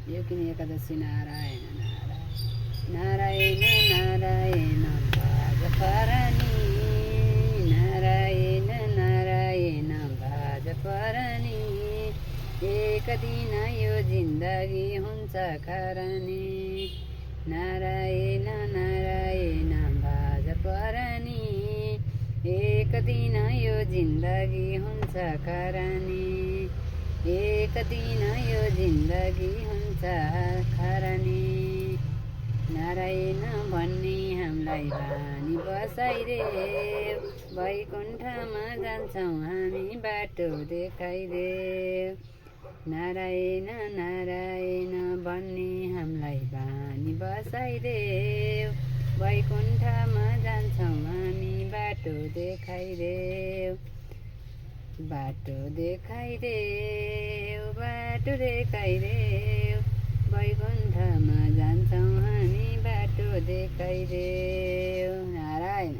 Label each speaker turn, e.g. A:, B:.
A: यो किन एकादशी नारायण नारायण नारायण भज परनी नारायण नारायण भज परनी एक दिन यो जिन्दगी हुन्छ खरनी नारायण नारायण भज परनी एक दिन यो जिन्दगी हुन्छ खरनी एक दिन यो जिन्दगी हुन्छ खरनी नारायण भन्ने हामीलाई बानी बसाइदेऊ वैकुण्ठमा जान्छौँ हामी बाटो देखाइदेऊ नारायण नारायण भन्ने हामीलाई बानी बसाइदेऊ वैकुण्ठमा जान्छौँ हामी बाटो देखाइदेऊ बाटो देखाइदेऊ वैकुण्ठमा जान्छौँ हामी बाटो देखाइदेऊ नारायण।